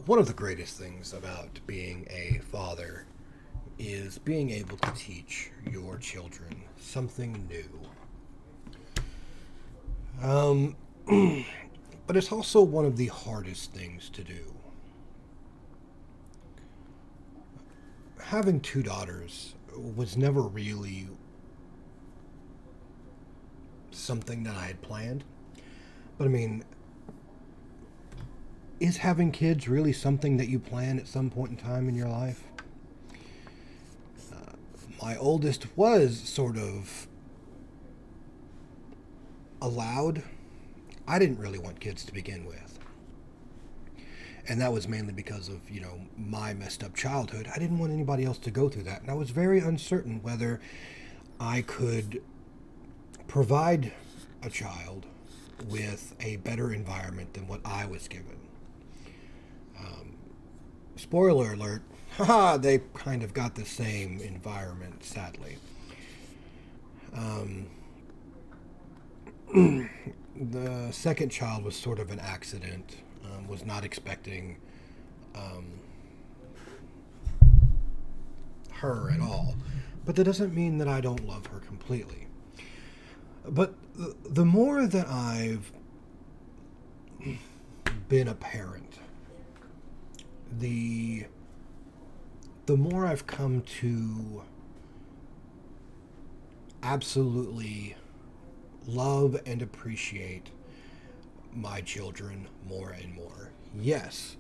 One of the greatest things about being a father is being able to teach your children something new. Um, but it's also one of the hardest things to do. Having two daughters was never really something that I had planned. But I mean, is having kids really something that you plan at some point in time in your life? My oldest was sort of allowed. I didn't really want kids to begin with. And that was mainly because of, my messed up childhood. I didn't want anybody else to go through that. And I was very uncertain whether I could provide a child with a better environment than what I was given. Spoiler alert, haha, they kind of got the same environment, sadly. Um, the second child was sort of an accident, was not expecting um, her at all. But that doesn't mean that I don't love her completely. But the more that I've been a parent, the the more I've come to absolutely love and appreciate my children more and more. Yes,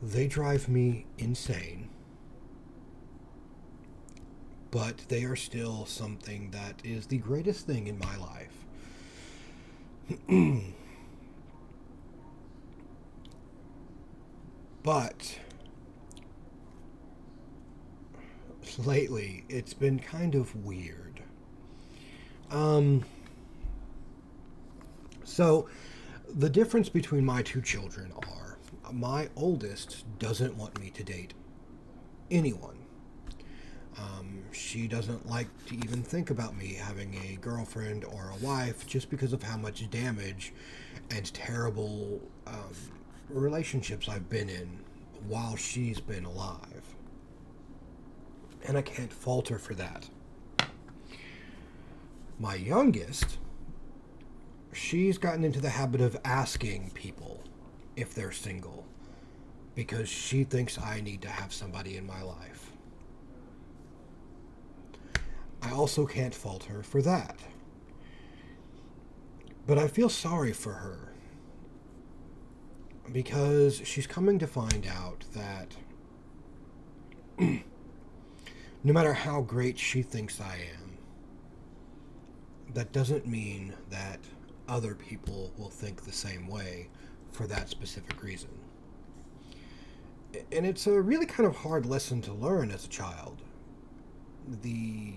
they drive me insane, but they are still something that is the greatest thing in my life. But lately, it's been kind of weird. Um, so, the difference between my two children are my oldest doesn't want me to date anyone. She doesn't like to even think about me having a girlfriend or a wife just because of how much damage and terrible relationships I've been in while she's been alive. And I can't fault her for that. My youngest, she's gotten into the habit of asking people if they're single because she thinks I need to have somebody in my life. I also can't fault her for that. But I feel sorry for her because she's coming to find out that no matter how great she thinks I am, that doesn't mean that other people will think the same way for that specific reason. And it's a really kind of hard lesson to learn as a child. The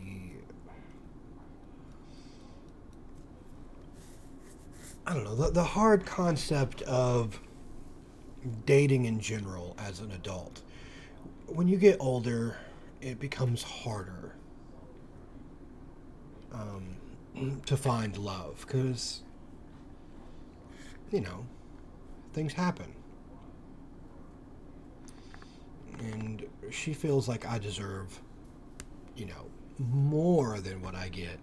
I don't know, the hard concept of dating in general as an adult. When you get older, it becomes harder to find love because, you know, things happen. And she feels like I deserve, more than what I get.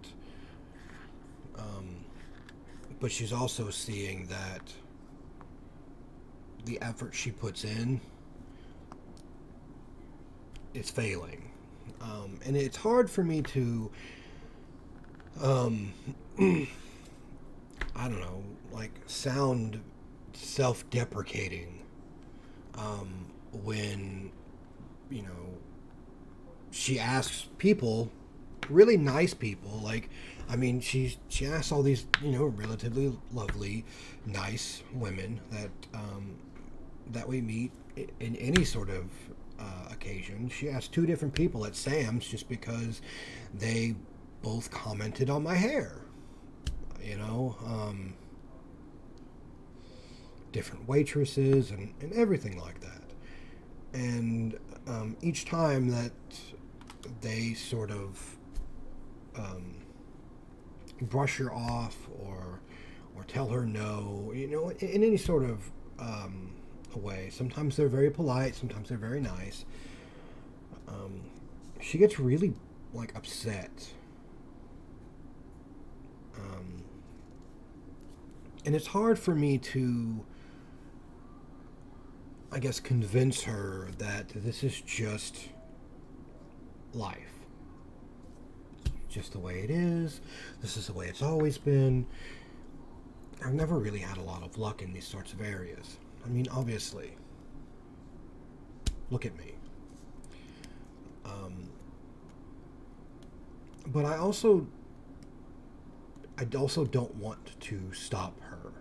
Um, but she's also seeing that the effort she puts in is failing. And it's hard for me to, um, I don't know, like sound self deprecating when, you know, she asks people, really nice people, like, I mean, she asks all these, relatively lovely, nice women that we meet in any sort of occasion. She asked two different people at Sam's just because they both commented on my hair. You know, different waitresses and everything like that. And each time that they sort of um, brush her off or tell her no, in any sort of away. Sometimes they're very polite, sometimes they're very nice. Um, she gets really like upset. Um, and it's hard for me to, I guess, convince her that this is just life. Just the way it is. This is the way it's always been. I've never really had a lot of luck in these sorts of areas. I mean, obviously. Look at me. Um, but I also don't want to stop her.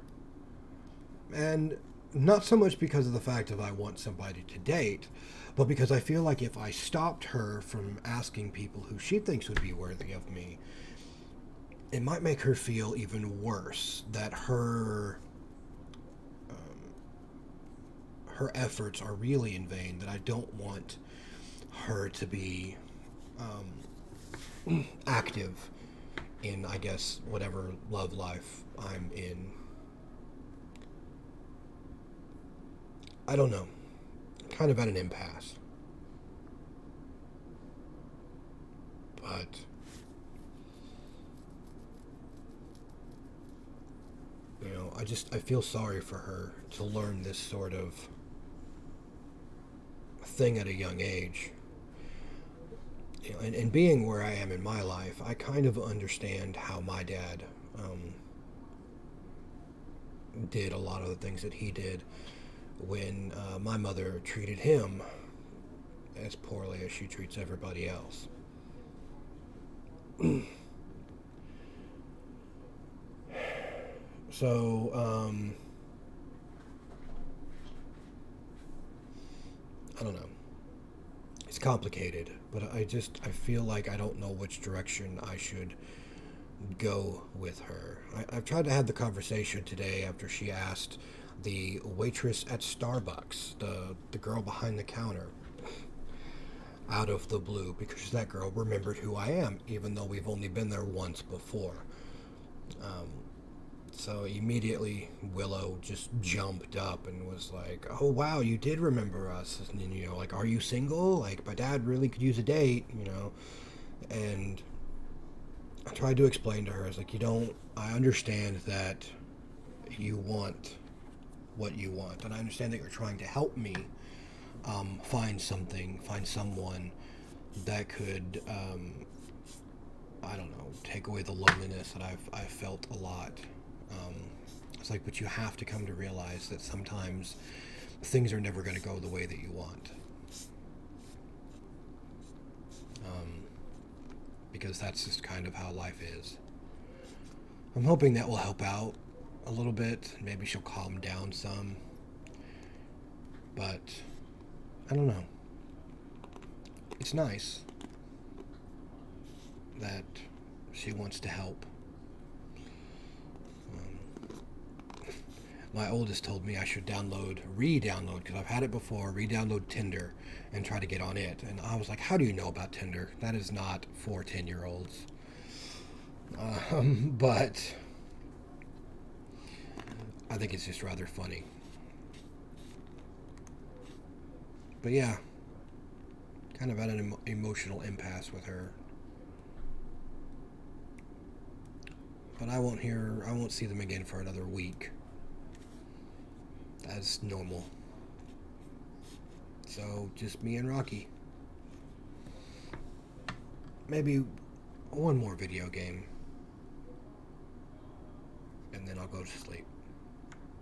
And not so much because of the fact that I want somebody to date, but because I feel like if I stopped her from asking people who she thinks would be worthy of me, it might make her feel even worse that her efforts are really in vain. That I don't want her to be active in, I guess, whatever love life I'm in. I don't know. Kind of at an impasse. But, I feel sorry for her to learn this sort of thing at a young age. And being where I am in my life, I kind of understand how my dad did a lot of the things that he did when my mother treated him as poorly as she treats everybody else. So, I don't know. It's complicated, but I feel like I don't know which direction I should go with her. I've tried to have the conversation today after she asked the waitress at Starbucks, the girl behind the counter, out of the blue, because that girl remembered who I am, even though we've only been there once before. Um, so immediately Willow just jumped up and was like, "Oh wow, you did remember us." And like, "Are you single? Like, my dad really could use a date." And I tried to explain to her, I was like, "You don't. I understand that you want what you want, and I understand that you're trying to help me find someone that could, I don't know, take away the loneliness that I've felt a lot." Um, it's like, but you have to come to realize that sometimes things are never going to go the way that you want, um, because that's just kind of how life is. I'm hoping that will help out a little bit. Maybe she'll calm down some, but I don't know. It's nice that she wants to help. Um, my oldest told me I should re-download, because I've had it before, re-download Tinder and try to get on it. And I was like, how do you know about Tinder? That is not for 10-year-olds. But I think it's just rather funny. But yeah, kind of at an emotional impasse with her. But I won't see them again for another week. That's normal. So just me and Rocky. Maybe one more video game, and then I'll go to sleep.